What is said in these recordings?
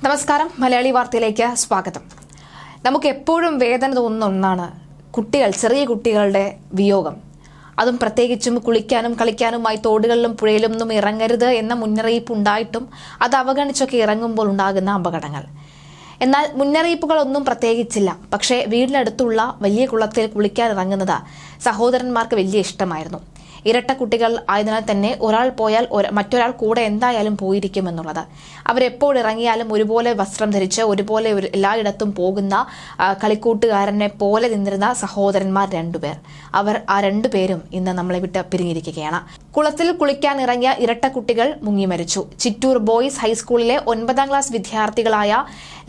നമസ്കാരം, മലയാളി വാർത്തയിലേക്ക് സ്വാഗതം. നമുക്ക് എപ്പോഴും വേദന തോന്നുന്ന ഒന്നാണ് ചെറിയ കുട്ടികളുടെ വിയോഗം. അതും പ്രത്യേകിച്ചും കുളിക്കാനും കളിക്കാനുമായി തോടുകളിലും പുഴയിലൊന്നും ഇറങ്ങരുത് എന്ന മുന്നറിയിപ്പ് ഉണ്ടായിട്ടും അത് അവഗണിച്ചൊക്കെ ഇറങ്ങുമ്പോൾ ഉണ്ടാകുന്ന അപകടങ്ങൾ. എന്നാൽ മുന്നറിയിപ്പുകളൊന്നും പ്രത്യേകിച്ചില്ല. പക്ഷേ വീടിനടുത്തുള്ള വലിയ കുളത്തിൽ കുളിക്കാൻ ഇറങ്ങുന്നത് സഹോദരന്മാർക്ക് വലിയ ഇഷ്ടമായിരുന്നു. ഇരട്ട കുട്ടികൾ ആയതിനാൽ തന്നെ ഒരാൾ പോയാൽ മറ്റൊരാൾ കൂടെ എന്തായാലും പോയിരിക്കുമെന്നുള്ളത്. അവരെപ്പോൾ ഇറങ്ങിയാലും ഒരുപോലെ വസ്ത്രം ധരിച്ച് ഒരുപോലെ എല്ലായിടത്തും പോകുന്ന കളിക്കൂട്ടുകാരനെ പോലെ നിന്നിരുന്ന സഹോദരന്മാർ രണ്ടുപേർ. ആ രണ്ടുപേരും ഇന്ന് നമ്മളെ വിട്ട് പിരിഞ്ഞിരിക്കുകയാണ്. കുളത്തിൽ കുളിക്കാൻ ഇറങ്ങിയ ഇരട്ട കുട്ടികൾ മുങ്ങി മരിച്ചു. ചിറ്റൂർ ബോയ്സ് ഹൈസ്കൂളിലെ 9ാം ക്ലാസ് വിദ്യാർത്ഥികളായ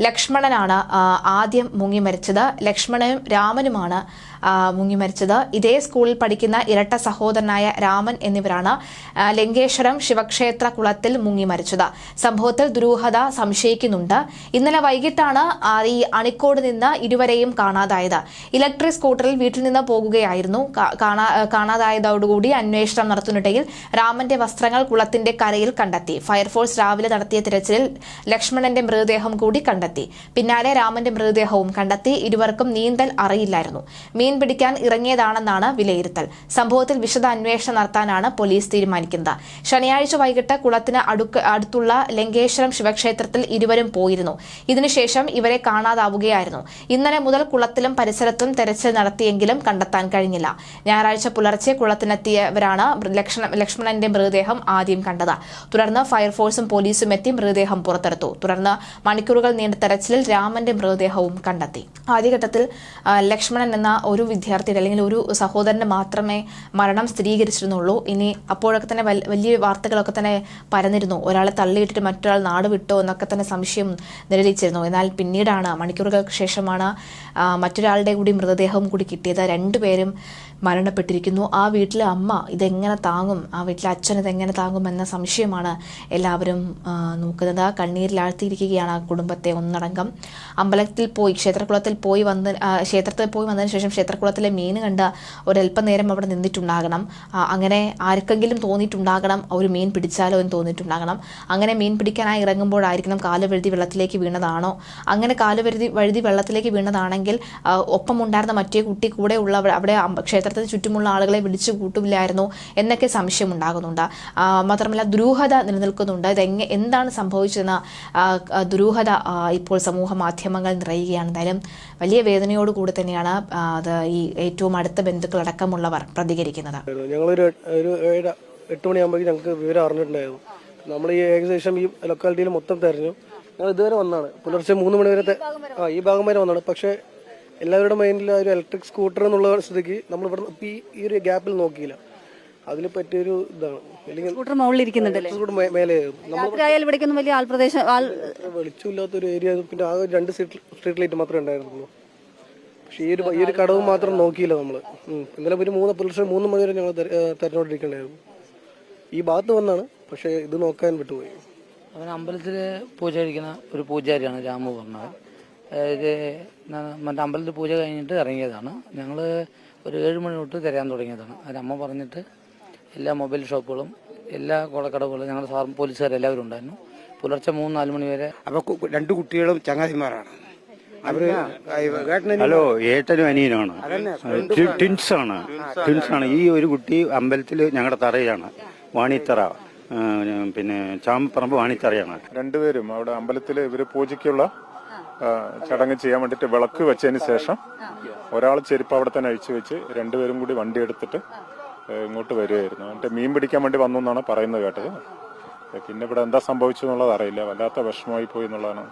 ലക്ഷ്മണനാണ് ആദ്യം മുങ്ങി മരിച്ചത്. ലക്ഷ്മണനും രാമനുമാണ് മുങ്ങി മരിച്ചത്. ഇതേ സ്കൂളിൽ പഠിക്കുന്ന ഇരട്ട സഹോദരനായ രാമൻ എന്നിവരാണ് ലങ്കേശ്വരം ശിവക്ഷേത്ര കുളത്തിൽ മുങ്ങി മരിച്ചത്. സംഭവത്തിൽ ദുരൂഹത സംശയിക്കുന്നുണ്ട്. ഇന്നലെ വൈകിട്ടാണ് ഈ അണിക്കോട് നിന്ന് ഇരുവരെയും കാണാതായത്. ഇലക്ട്രിക് സ്കൂട്ടറിൽ വീട്ടിൽ നിന്ന് പോകുകയായിരുന്നു. കാണാതായതോടുകൂടി അന്വേഷണം നടത്തുന്നിടയിൽ രാമന്റെ വസ്ത്രങ്ങൾ കുളത്തിന്റെ കരയിൽ കണ്ടെത്തി. ഫയർഫോഴ്സ് രാവിലെ നടത്തിയ തിരച്ചിലിൽ ലക്ഷ്മണന്റെ മൃതദേഹം കൂടി കണ്ടെത്തി. പിന്നാലെ രാമന്റെ മൃതദേഹവും കണ്ടെത്തി. ഇരുവർക്കും നീന്തൽ അറിയില്ലായിരുന്നു. മീൻ പിടിക്കാൻ ഇറങ്ങിയതാണെന്നാണ് വിലയിരുത്തൽ. സംഭവത്തിൽ വിശദ അന്വേഷണം നടത്താനാണ് പോലീസ് തീരുമാനിക്കുന്നത്. ശനിയാഴ്ച വൈകിട്ട് കുളത്തിന് അടുത്തുള്ള ലങ്കേശ്വരം ശിവക്ഷേത്രത്തിൽ ഇരുവരും പോയിരുന്നു. ഇതിനുശേഷം ഇവരെ കാണാതാവുകയായിരുന്നു. ഇന്നലെ മുതൽ കുളത്തിലും പരിസരത്തും തെരച്ചിൽ നടത്തിയെങ്കിലും കണ്ടെത്താൻ കഴിഞ്ഞില്ല. ഞായറാഴ്ച പുലർച്ചെ കുളത്തിനെത്തിയവരാണ് ലക്ഷ്മണന്റെ മൃതദേഹം ആദ്യം കണ്ടത്. തുടർന്ന് ഫയർഫോഴ്സും പോലീസും എത്തി മൃതദേഹം പുറത്തെടുത്തു. തുടർന്ന് മണിക്കൂറുകൾ നീണ്ട തെരച്ചിലിൽ രാമന്റെ മൃതദേഹവും കണ്ടെത്തി. ആദ്യഘട്ടത്തിൽ ലക്ഷ്മണൻ എന്ന ഒരു വിദ്യാർത്ഥിയുടെ അല്ലെങ്കിൽ ഒരു സഹോദരന് മാത്രമേ മരണം സ്ഥിരീകരിച്ചിരുന്നുള്ളൂ. ഇനി അപ്പോഴൊക്കെ തന്നെ വലിയ വാർത്തകളൊക്കെ തന്നെ പരന്നിരുന്നു. ഒരാളെ തള്ളിയിട്ടിട്ട് മറ്റൊരാൾ നാട് വിട്ടോ എന്നൊക്കെ തന്നെ സംശയം നിഴലിച്ചിരുന്നു. എന്നാൽ പിന്നീടാണ് മണിക്കൂറുകൾക്ക് ശേഷമാണ് മറ്റൊരാളുടെ കൂടി മൃതദേഹവും കൂടി കിട്ടിയത്. രണ്ടുപേരും മരണപ്പെട്ടിരിക്കുന്നു. ആ വീട്ടിലെ അമ്മ ഇതെങ്ങനെ താങ്ങും, ആ വീട്ടിലെ അച്ഛൻ ഇതെങ്ങനെ താങ്ങും എന്ന സംശയമാണ് എല്ലാവരും നോക്കുന്നത്. കണ്ണീരിലാഴ്ത്തിയിരിക്കുകയാണ് ആ കുടുംബത്തെ ഒന്നടങ്കം. അമ്പലത്തിൽ പോയി ക്ഷേത്രത്തിൽ പോയി വന്നതിന് ശേഷം ക്ഷേത്രക്കുളത്തിലെ മീൻ കണ്ട ഒരല്പനേരം അവിടെ നിന്നിട്ടുണ്ടാകണം. അങ്ങനെ ആർക്കെങ്കിലും തോന്നിയിട്ടുണ്ടാകണം ഒരു മീൻ പിടിച്ചാലോ എന്ന് തോന്നിയിട്ടുണ്ടാകണം. അങ്ങനെ മീൻ പിടിക്കാനായി ഇറങ്ങുമ്പോഴായിരിക്കണം കാലുവഴുതി വെള്ളത്തിലേക്ക് വീണതാണോ? അങ്ങനെ കാലുവഴുതി വെള്ളത്തിലേക്ക് വീണതാണെങ്കിൽ ഒപ്പമുണ്ടായിരുന്ന മറ്റേ കുട്ടി കൂടെ ഉള്ളവർ അവിടെ ക്ഷേത്രത്തിന് ചുറ്റുമുള്ള ആളുകളെ വിളിച്ചു കൂട്ടില്ലായിരുന്നു എന്നൊക്കെ സംശയം ഉണ്ടാകുന്നുണ്ട്. മാത്രമല്ല ദുരൂഹത നിലനിൽക്കുന്നുണ്ട്. എന്താണ് സംഭവിച്ചതെന്ന ദുരൂഹത ഇപ്പോൾ സമൂഹ മാധ്യമങ്ങൾ നിറയുകയാണ്. എന്തായാലും വലിയ വേദനയോടുകൂടി തന്നെയാണ് ഈ ഏറ്റവും അടുത്ത ബന്ധുക്കളടക്കമുള്ളവർ പ്രതികരിക്കുന്നത്. ഞങ്ങളൊരു 8 മണിയാകുമ്പോഴേക്കും ഞങ്ങൾക്ക് വിവരം അറിഞ്ഞിട്ടുണ്ടായിരുന്നു. നമ്മൾ ഈ ഏകദേശം ഈ ലൊക്കാലിറ്റിയിൽ മൊത്തം തെരഞ്ഞു. ഞങ്ങൾ ഇതുവരെ വന്നാണ് പുലർച്ചെ 3 മണി വരെ ഈ ഭാഗം വരെ വന്നാണ്. പക്ഷേ എല്ലാവരുടെ മൈൻഡിൽ ഒരു ഇലക്ട്രിക് സ്കൂട്ടർ എന്നുള്ള സ്ഥിതിക്ക് നമ്മൾ ഇവിടെ ഈ ഒരു ഗ്യാപ്പിൽ നോക്കിയില്ല. അതിൽ പറ്റിയൊരു ഇതാണ്. വെളിച്ചമില്ലാത്തൊരു ഏരിയ, പിന്നെ ആകെ 2 സ്ട്രീറ്റ് ലൈറ്റ് മാത്രമേ ഉണ്ടായിരുന്നുള്ളൂ. പക്ഷെ ഈ ഒരു കടവ് മാത്രം നോക്കിയില്ല നമ്മൾ. ഇന്നലെ പുലർച്ചെ 3 മണി വരെ ഞങ്ങൾ തെരഞ്ഞുകൊണ്ടിരിക്കണ്ടായിരുന്നു. ഈ ഭാഗത്ത് വന്നാണ്, പക്ഷെ ഇത് നോക്കാൻ വിട്ടുപോയി. അവൻ അമ്പലത്തിൽ പൂജ കഴിക്കുന്ന ഒരു പൂജാരിയാണ് രാമു പറഞ്ഞത്. ഇത് മറ്റേ അമ്പലത്തിൽ പൂജ കഴിഞ്ഞിട്ട് ഇറങ്ങിയതാണ്. ഞങ്ങൾ ഒരു 7 മണി തൊട്ട് തിരയാൻ തുടങ്ങിയതാണ്. അവരമ്മ പറഞ്ഞിട്ട് എല്ലാ മൊബൈൽ ഷോപ്പുകളും എല്ലാ കൊളക്കടവുകളും ഞങ്ങൾ പോലീസുകാരെല്ലാവരും ഉണ്ടായിരുന്നു. പുലർച്ചെ 3-4 മണി വരെ. അപ്പോൾ 2 കുട്ടികളും ചങ്ങാതിമാരാണ്. ഹലോ, ഏട്ടനും അനിയനാണ്, ട്വിൻസാണ്. ഈ ഒരു കുട്ടി അമ്പലത്തിൽ ഞങ്ങളുടെ തറയാണ്, വാണിത്തറ, പിന്നെ ചാമ്പറമ്പ് വാണിത്തറയാണ്. രണ്ടുപേരും അവിടെ അമ്പലത്തിൽ ഇവര് പൂജയ്ക്കുള്ള ചടങ്ങ് ചെയ്യാൻ വേണ്ടിട്ട് വിളക്ക് വെച്ചതിന് ശേഷം ഒരാൾ ചെരുപ്പ് അവിടെ തന്നെ അഴിച്ചു വെച്ച് രണ്ടുപേരും കൂടി വണ്ടി എടുത്തിട്ട് ഇങ്ങോട്ട് വരുമായിരുന്നു. എന്നിട്ട് മീൻ പിടിക്കാൻ വേണ്ടി വന്നു എന്നാണ് പറയുന്നത് കേട്ടത്. പിന്നെ ഇവിടെ എന്താ സംഭവിച്ചു എന്നുള്ളത് അറിയില്ല. വല്ലാത്ത വിഷമമായി പോയി എന്നുള്ളതാണ്